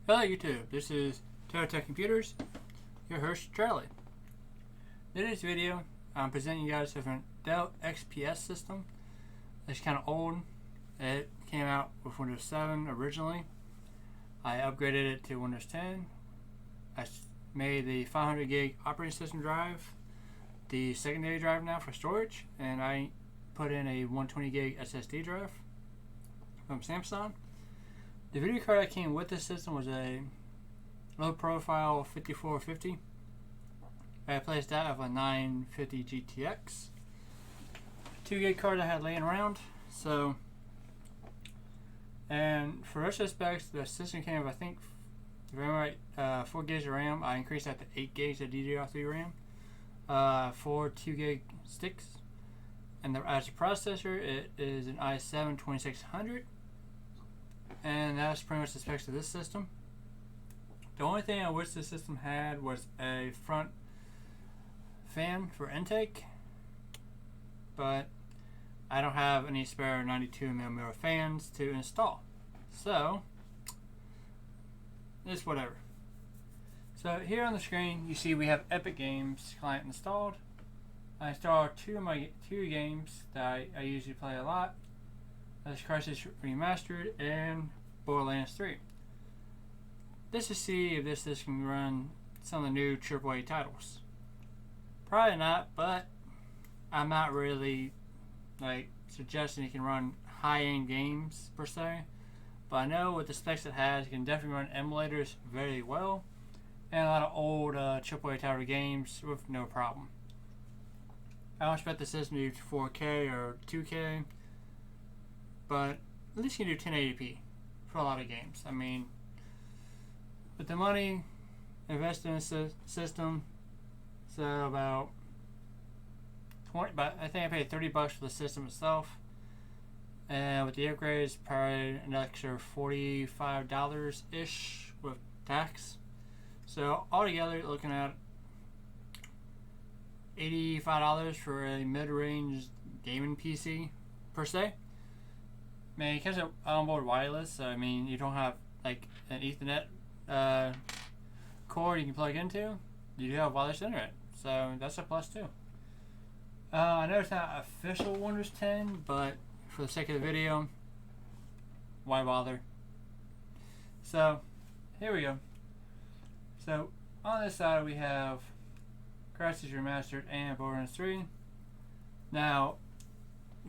Hello YouTube, this is Tech Computers, your host Charlie. In this video, I'm presenting you guys with a Dell XPS system. It's kind of old. It came out with Windows 7 originally. I upgraded it to Windows 10. I made the 500 gig operating system drive the secondary drive now for storage, and I put in a 120 gig SSD drive from Samsung. The video card that came with this system was a low profile 5450. I replaced that with a 950 GTX. 2 gig card I had laying around. So, and for rest of the specs, the system came with, I think, if I remember right, 4 gigs of RAM. I increased that to 8 gigs of DDR3 RAM. 4 2 gig sticks. And as a processor, it is an i7 2600. And that's pretty much the specs of this system. The only thing I wish this system had was a front fan for intake, but I don't have any spare 92mm fans to install, so it's whatever. So here on the screen you see we have Epic Games client installed. I installed two games that I usually play a lot. That's Crysis Remastered and Borderlands 3. This to see if this system can run some of the new AAA titles. Probably not, but I'm not really suggesting it can run high-end games per se. But I know with the specs it has, it can definitely run emulators very well, and a lot of old AAA title games with no problem. I don't expect the system to do 4K or 2K. But at least you can do 1080p for a lot of games. I mean, with the money invested in the system, so about 20. But I think I paid $30 for the system itself, and with the upgrades, probably an extra $45 ish with tax. So altogether, you're looking at $85 for a mid-range gaming PC per se. I mean, it comes with onboard wireless, so I mean, you don't have like an Ethernet cord you can plug into. You do have wireless internet, so that's a plus too. I know it's not official Windows 10, but for the sake of the video, why bother? So here we go. So on this side we have Crysis Remastered and Borderlands 3. Now,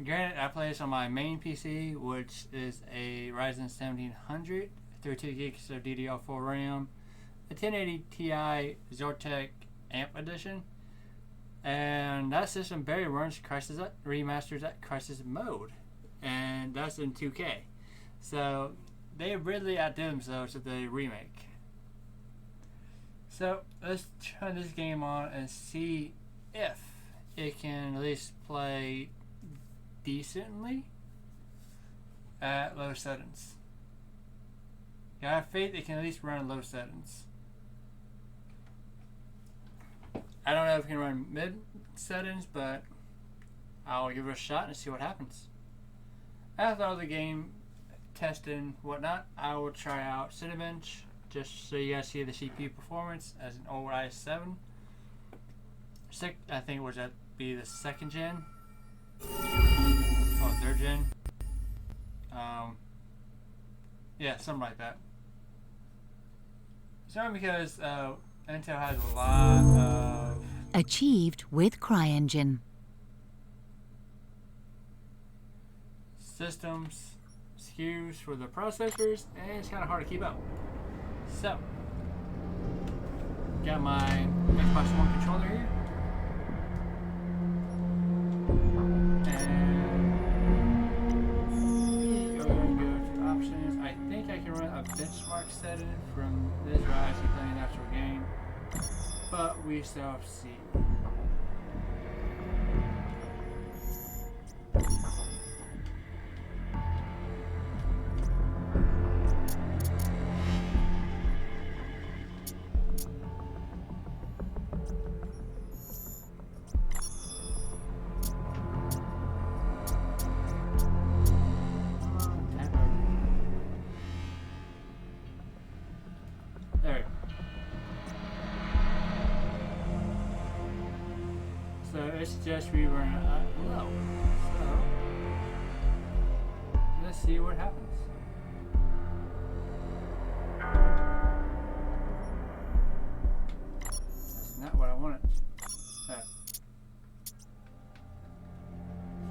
granted, I play this on my main PC, which is a Ryzen 1700, 32 gigs of DDR3 Ram, a 1080 Ti Zotac Amp Edition, and that system barely runs Crysis Remasters at Crysis mode, and that's in 2K. So they really outdid themselves with the remake. So let's turn this game on and see if it can at least play decently at low settings. I have faith it can at least run low settings. I don't know if it can run mid settings, but I'll give it a shot and see what happens. After all the game testing and whatnot, I will try out Cinebench just so you guys see the CPU performance as an old i7. I think would that be the 2nd gen? Oh, 3rd gen. Yeah, something like that. So because Intel has a lot of achieved with CryEngine systems SKUs for the processors, and it's kind of hard to keep up. So, got my Xbox One controller here. Benchmark setting from this while actually playing an actual game, but we still have to see. it suggests we run low. So let's see what happens. That's not what I wanted.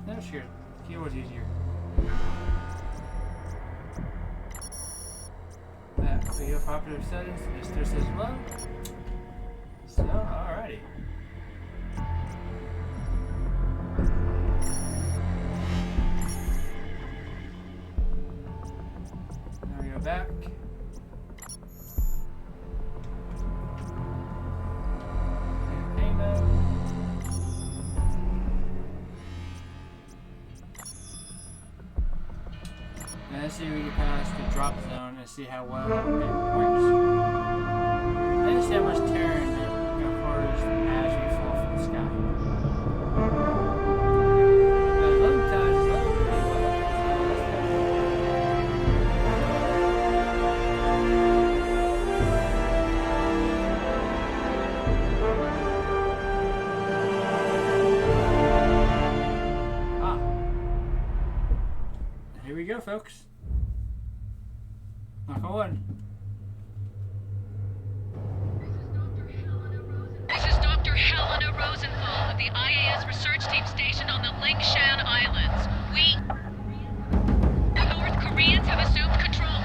No, sure. Keyboard's easier. We go popular settings. This says low. So, alrighty. Now we go back. Let's see if we can pass the drop zone and see how well it works. Let's see how much turn it occurs as we fall from the sky. The low tide is low pretty well. Here we go, folks. Knock on wood. This is Dr. Helena Rosenthal of the IAS research team stationed on the Lingshan Islands. The North Koreans have assumed control.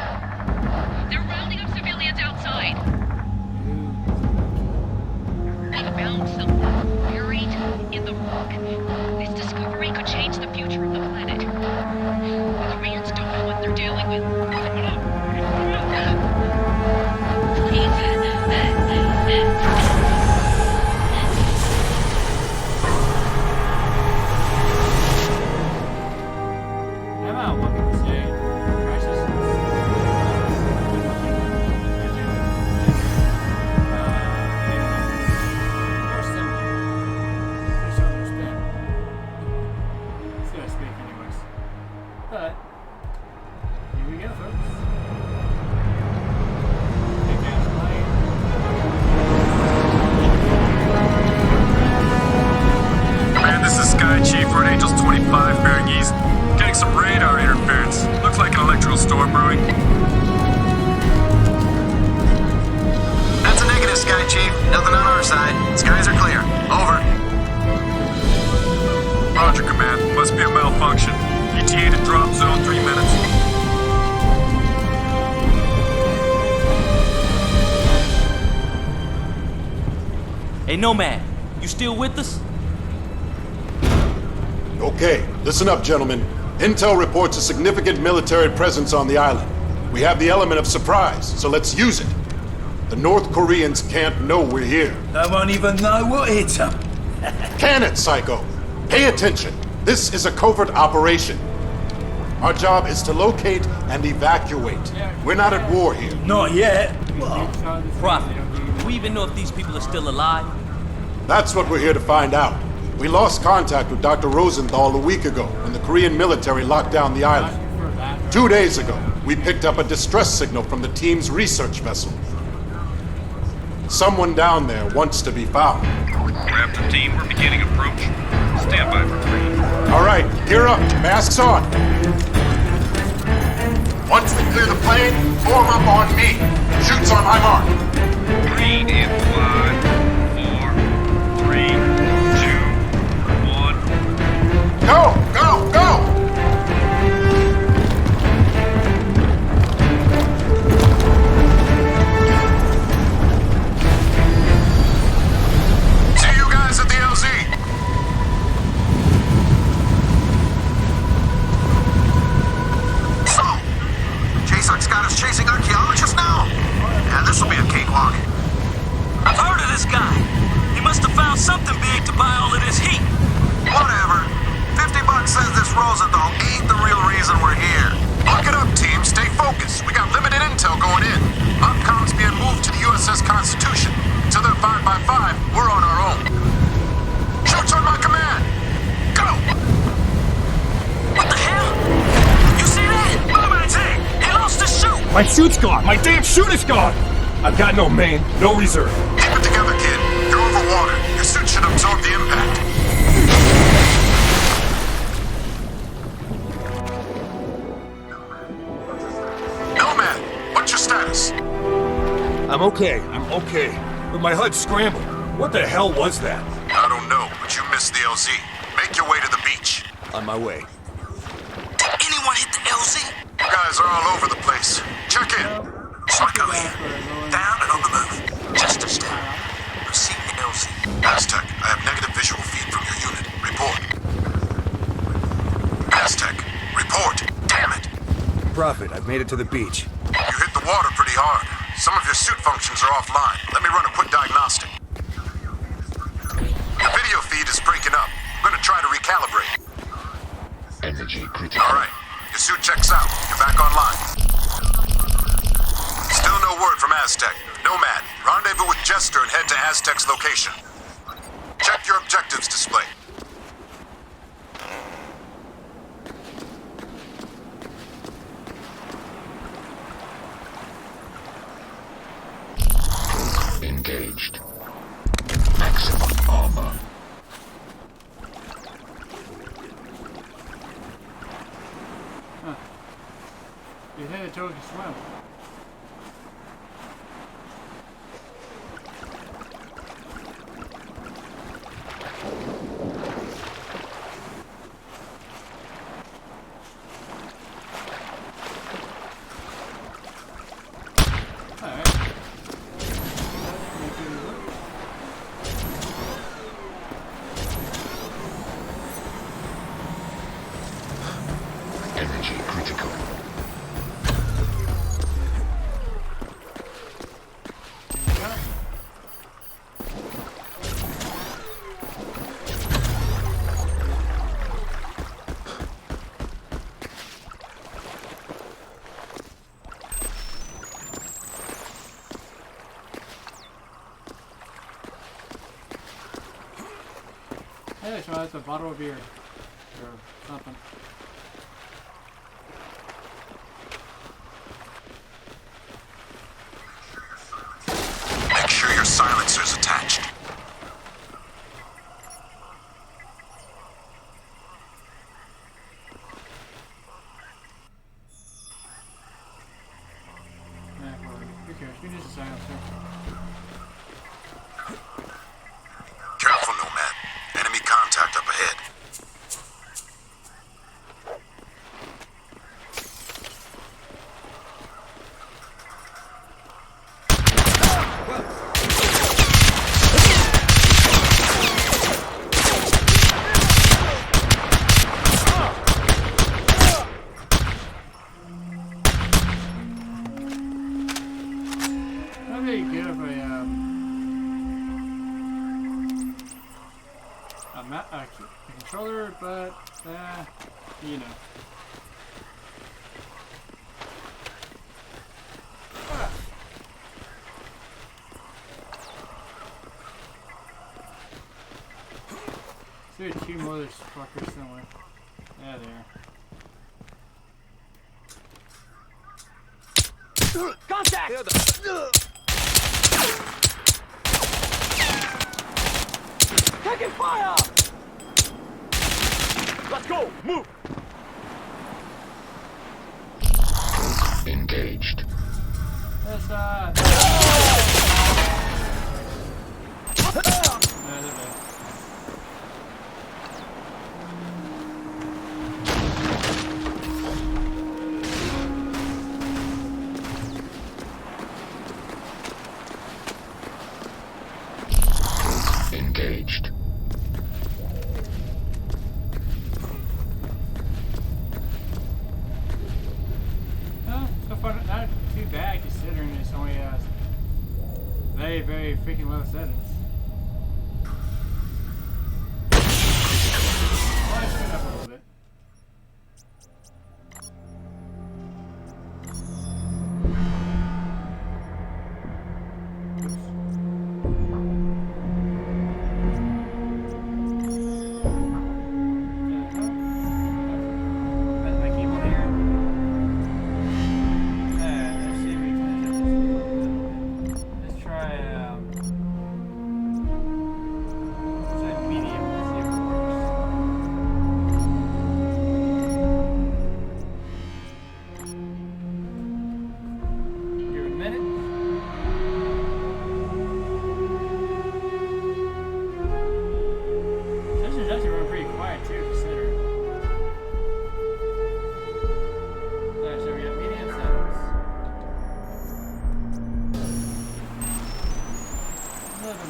They're rounding up civilians outside. They found something buried in the rock. This discovery could change the future of the planet. The Koreans don't know what they're dealing with. But here we go, folks. Command, this is Sky Chief. We're at Angels 25 bearing east. Getting some radar interference. Looks like an electrical storm brewing. That's a negative, Sky Chief. Nothing on our side. Skies are clear. Over. Roger, Command. Must be a malfunction. ETA to drop zone 3 minutes. Hey, Nomad, you still with us? Okay, listen up, gentlemen. Intel reports a significant military presence on the island. We have the element of surprise, so let's use it. The North Koreans can't know we're here. They won't even know what hit them. Can it, Psycho? Pay attention. This is a covert operation. Our job is to locate and evacuate. We're not at war here. Not yet. Prophet, do we even know if these people are still alive? That's what we're here to find out. We lost contact with Dr. Rosenthal a week ago when the Korean military locked down the island. 2 days ago, we picked up a distress signal from the team's research vessel. Someone down there wants to be found. Raptor team, we're beginning approach. Stand by for green. All right, gear up, masks on. Once we clear the plane, form up on me. Shoots on my mark. Green in 5, 4, 3, 2, 1. Go, go, go! See you guys at the LZ. So, Jason's got us chasing archaeologists now? Yeah, this'll be a cakewalk. I've heard of this guy. He must have found something big to buy all of this heat. Whatever. $50 says this Rosenthal ain't the real reason we're here. Look it up, team. Stay focused. We got limited intel going in. Upcom's being moved to the USS Constitution. Till they're 5x5, we're on our own. Shoots on my command. Go! What the hell? You see that? He lost his chute. My suit's gone! My damn chute is gone! I've got no main, no reserve. Keep it together, kid. You're over water. Your suit should absorb the impact. I'm okay. But my HUD's scrambled. What the hell was that? I don't know, but you missed the LZ. Make your way to the beach. On my way. Did anyone hit the LZ? You guys are all over the place. Check in. Psycho here. Down and on the move. Just a step. Receiving the LZ. Aztec, I have negative visual feed from your unit. Report. Aztec, report. Damn it. Prophet, I've made it to the beach. You hit the water pretty hard. Some of your suit functions are offline. Let me run a quick diagnostic. Your video feed is breaking up. I'm gonna try to recalibrate. Energy critical. All right. Your suit checks out. You're back online. Still no word from Aztec. Nomad, rendezvous with Jester and head to Aztec's location. Check your objectives display. Engaged. Maximum armor. You headed towards the swim. Energy critical. Hey, so that's a bottle of beer. Or something. Make sure your silencer's attached. Who cares? We need a silencer. Careful, Nomad. Enemy contact up ahead. Not very good of a controller, but you know. There's two more of those fuckers somewhere. Yeah, there. Contact! Taking fire! Let's go! Move! Engaged. That's Engaged. well, so far not too bad considering it's only very, very freaking low settings. Well, I screwed up a little bit.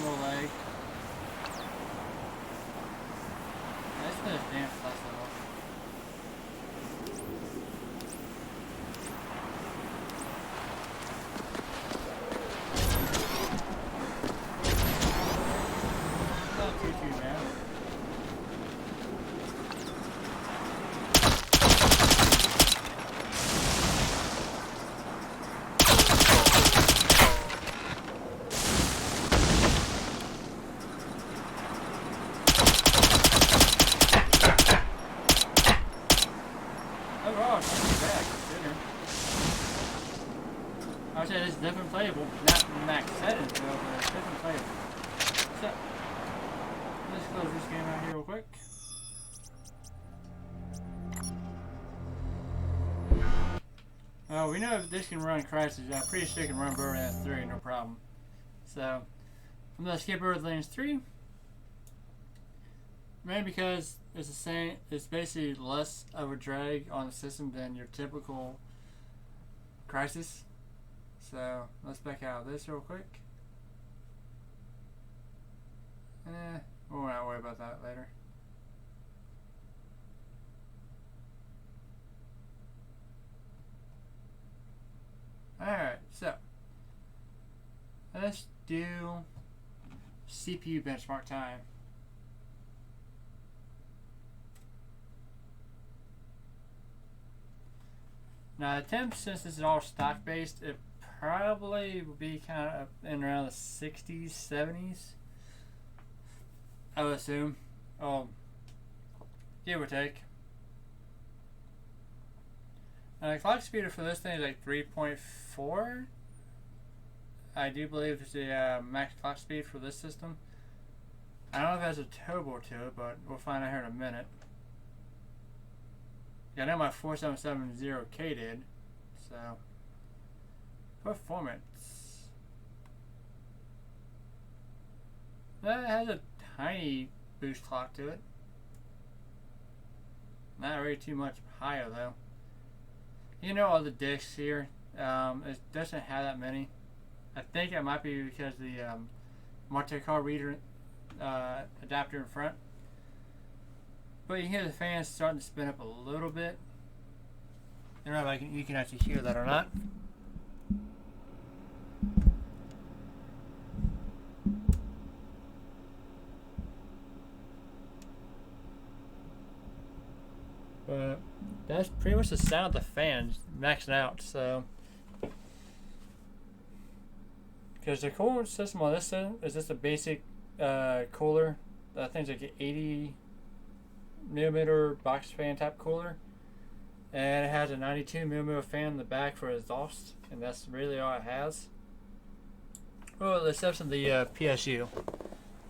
little lag. That's the damn plus level. Not too bad. Overall, it's not too bad considering. I would say this is definitely playable. Not max settings though, but it's definitely playable. So, let's close this game out here real quick. Well, we know if this can run Crysis, I'm pretty sure it can run Borderlands 3, no problem. So, I'm going to skip Borderlands 3. Mainly because it's the same, it's basically less of a drag on the system than your typical Crysis. So, let's back out of this real quick. We'll not worry about that later. Alright, so let's do CPU benchmark time. Now the temp, since this is all stock based, it probably will be kind of in around the 60s, 70s. I would assume. Give or take. Clock speed for this thing is like 3.4. I do believe it's the max clock speed for this system. I don't know if it has a turbo to it, but we'll find out here in a minute. Yeah, I know my 4770K did. So, performance. That has a tiny boost clock to it. Not really too much higher though. You know, all the discs here, it doesn't have that many. I think it might be because the multi-card reader adapter in front. But you hear the fans starting to spin up a little bit. I don't know if you can actually hear that or not. But that's pretty much the sound of the fans maxing out. So, because the cooling system on this system is just a basic cooler. I think it's like an 80mm box fan type cooler, and it has a 92mm fan in the back for exhaust, and that's really all it has. Well, with the exception of the PSU,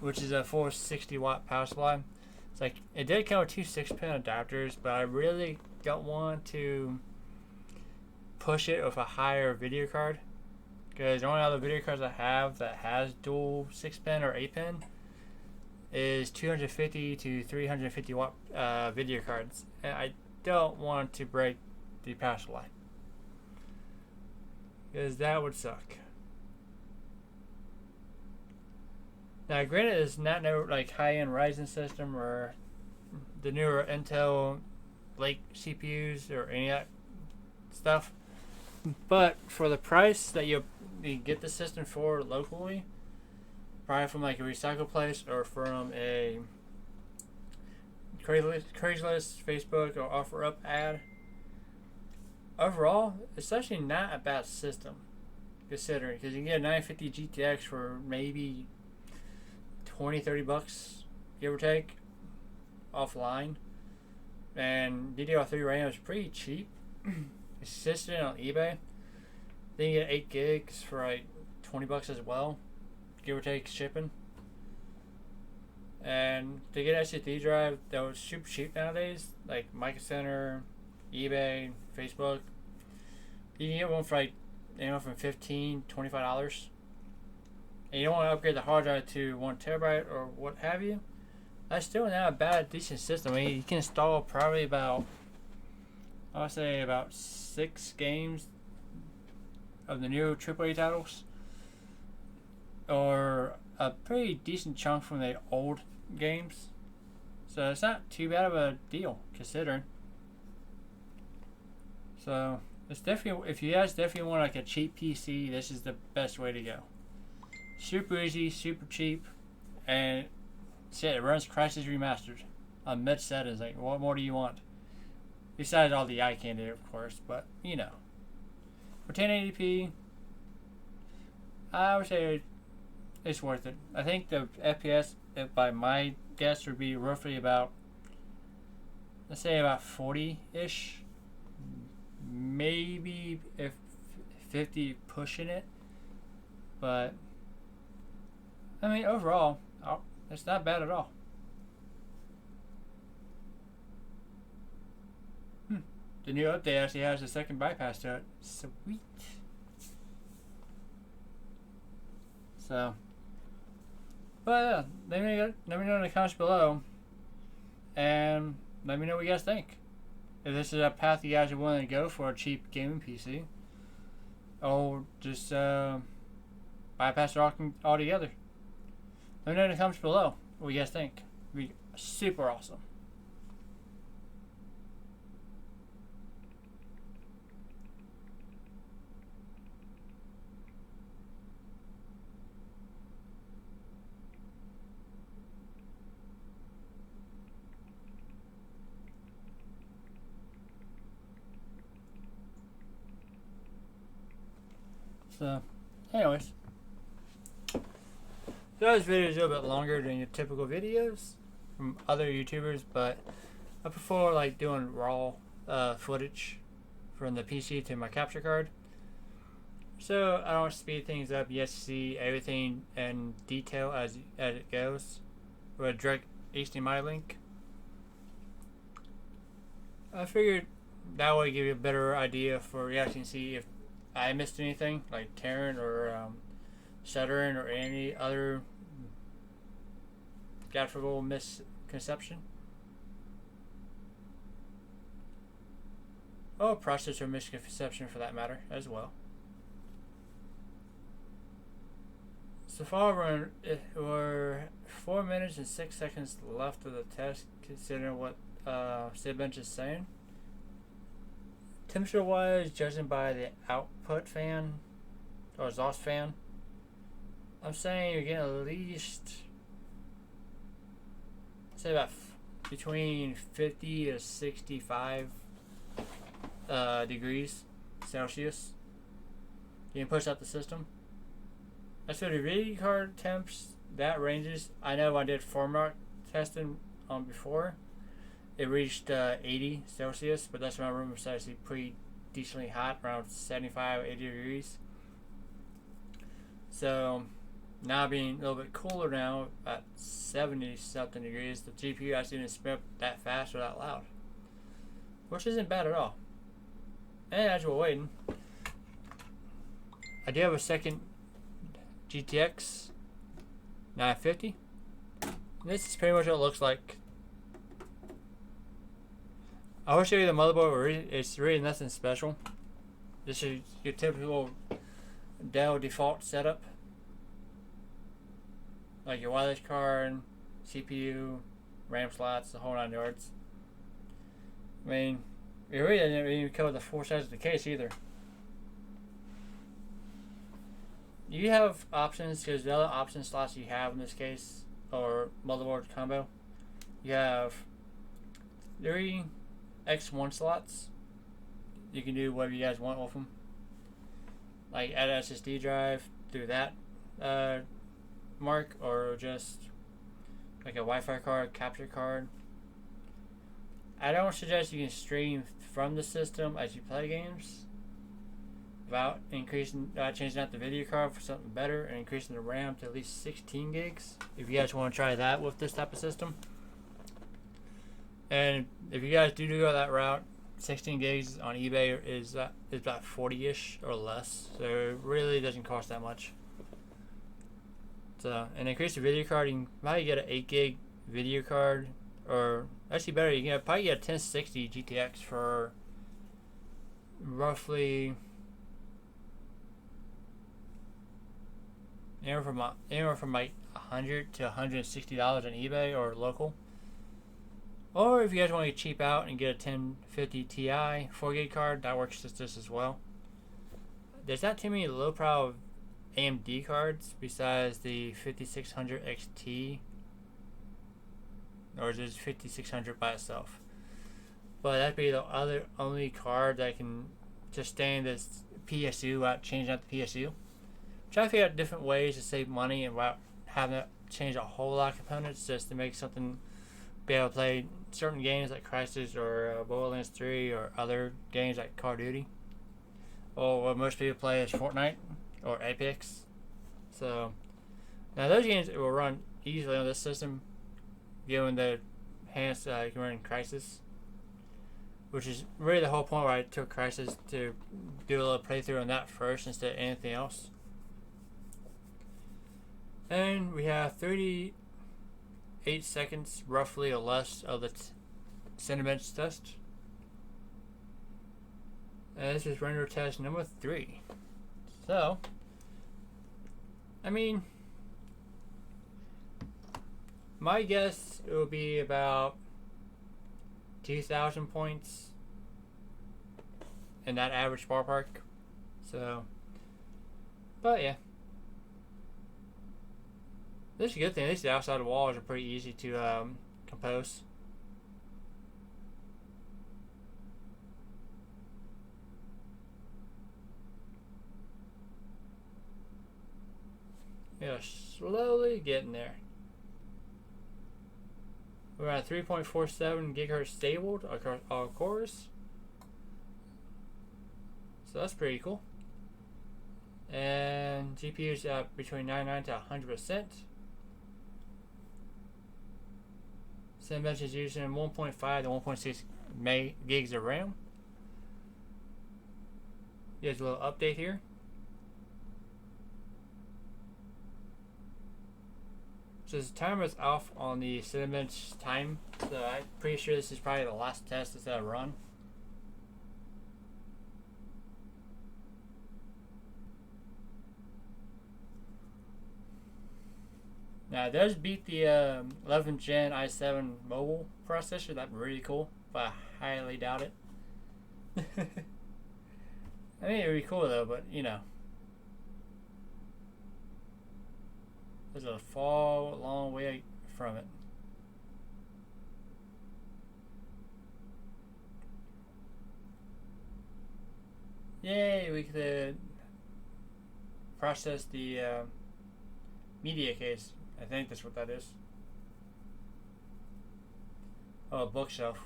which is a 460-watt power supply. It's like, it did come with two 6-pin adapters, but I really don't want to push it with a higher video card, because the only other video cards I have that has dual 6-pin or 8-pin is 250 to 350 watt video cards, and I don't want to break the power supply, because that would suck. Now, granted, it's not no like high-end Ryzen system or the newer Intel Lake CPUs or any of that stuff, but for the price that you get the system for locally, probably from like a recycle place or from a Craigslist, Facebook, or OfferUp ad, overall, it's actually not a bad system, considering, because you can get a 950 GTX for maybe $20-30 give or take offline, and DDR3 Ram is pretty cheap. It's sitting on eBay. Then you get 8 gigs for like $20 as well, give or take shipping. And to get SSD drive that was super cheap nowadays, like Micro Center, eBay, Facebook, you can get one for like anywhere from $15-25. And you don't want to upgrade the hard drive to 1 terabyte or what have you. That's still not a bad, decent system. I mean, you can install probably about, I would say about 6 games of the new AAA titles or a pretty decent chunk from the old games. So it's not too bad of a deal considering. So it's definitely, if you guys definitely want like a cheap PC, this is the best way to go. Super easy, super cheap, and shit, it runs Crysis Remastered on mid settings. Like, what more do you want? Besides all the eye candy, of course, but you know. For 1080p, I would say it's worth it. I think the FPS, by my guess, would be roughly about, let's say about 40-ish. Maybe if 50 pushing it. But, I mean, overall, it's not bad at all. The new update actually has a second bypass to it. Sweet. So, but yeah, let me know in the comments below, and let me know what you guys think. If this is a path you guys are willing to go for a cheap gaming PC, or just bypass it altogether. Let me know in the comments below what you guys think. It'd be super awesome. So, anyways, this video is a little bit longer than your typical videos from other YouTubers, but I prefer like doing raw footage from the PC to my capture card. So I don't speed things up. You have to see everything in detail as it goes with a direct HDMI link. I figured that would give you a better idea for reaction, see if I missed anything like tearing or stuttering or any other graphical misconception or processor misconception for that matter as well. So far we're 4 minutes and 6 seconds left of the test, considering what cinebench is saying. Temperature wise, judging by the output fan or exhaust fan, I'm saying you're getting at least, say about between 50 to 65 degrees Celsius. You can push out the system. As for the video card temps, that ranges. I know I did format testing before. It reached 80 Celsius, but that's when my room was actually pretty decently hot, around 75, 80 degrees. So now being a little bit cooler now, at 70 something degrees, the GPU actually didn't spin up that fast or that loud, which isn't bad at all. And as we're waiting, I do have a second GTX 950. This is pretty much what it looks like. I will show you the motherboard. It's really nothing special. This is your typical Dell default setup, like your wireless card, CPU, RAM slots, the whole 9 yards. I mean, it really doesn't even cover the 4 sides of the case either. You have options, because the other option slots you have in this case, or motherboard combo, you have 3 X1 slots. You can do whatever you guys want with them, like add an SSD drive through that mark, or just like a Wi-Fi card, capture card. I don't suggest you can stream from the system as you play games without changing out the video card for something better and increasing the RAM to at least 16 gigs if you guys want to try that with this type of system. And if you guys do go that route, 16 gigs on eBay is about 40-ish or less, so it really doesn't cost that much. So, and increase the video card, you can probably get an 8 gig video card, or actually better, you can probably get a 1060 GTX for roughly, anywhere from like $100 to $160 on eBay or local. Or if you guys want to get cheap out and get a 1050 Ti 4GB card, that works just as well. There's not too many low power AMD cards besides the 5600 XT, or just 5600 by itself. But that'd be the only card that can just stay in this PSU without changing out the PSU. Try to figure out different ways to save money and without having to change a whole lot of components just to make something be able to play certain games like Crysis or Borderlands 3 or other games like Call of Duty. Or what most people play is Fortnite or Apex. So now those games will run easily on this system, given the enhanced you can run Crysis, which is really the whole point why I took Crysis, to do a little playthrough on that first instead of anything else. And we have 38 seconds roughly or less of the cinebench test. And this is render test number 3. So, I mean, my guess it will be about 2,000 points in that average ballpark. So, but yeah. This is a good thing. At least the outside walls are pretty easy to compose. Yeah, slowly getting there. We're at 3.47 gigahertz stabled across all cores. So that's pretty cool. And GPU's at between 99 to 100%. Cinebench is using 1.5 to 1.6 gigs of RAM. Here's a little update here. So the timer is off on the Cinebench time, so I'm pretty sure this is probably the last test that's gonna run. Now it does beat the 11th gen i7 mobile processor. That's really cool, but I highly doubt it. I mean, it'd be cool though, but you know, there's a long way from it. Yay, we could process the media case. I think that's what that is. Oh, a bookshelf.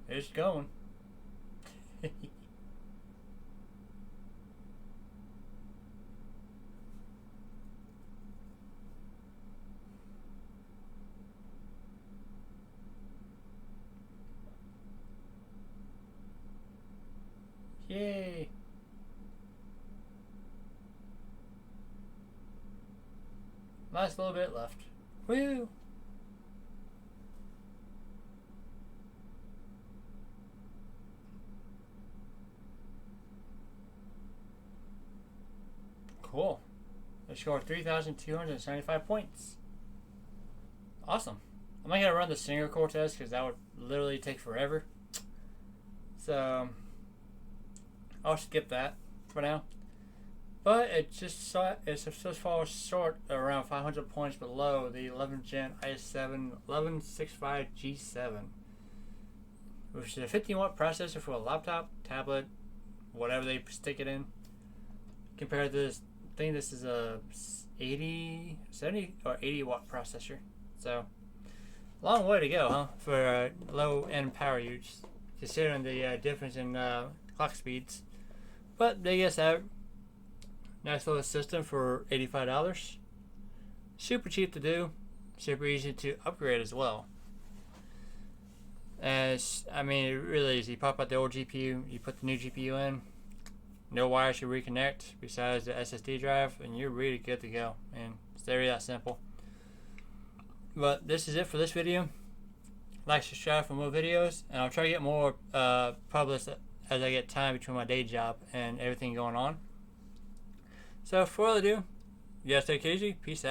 It's going. Yay! Last little bit left. Woo! Cool. I scored 3,275 points. Awesome. I'm not gonna run the single core test because that would literally take forever. So I'll skip that for now. But it just falls short around 500 points below the 11th gen i7 1165 G7, which is a 15-watt processor for a laptop, tablet, whatever they stick it in. Compared to this thing, this is a 70 or 80 watt processor. So long way to go, huh, for low end power use, considering the difference in clock speeds. But they guess out. Nice little system for $85. Super cheap to do. Super easy to upgrade as well. As I mean, it really is. You pop out the old GPU, you put the new GPU in. No wires to reconnect besides the SSD drive, and you're really good to go. And it's very that simple. But this is it for this video. like, subscribe for more videos, and I'll try to get more published as I get time between my day job and everything going on. So, for further ado, you guys take it easy. Peace out.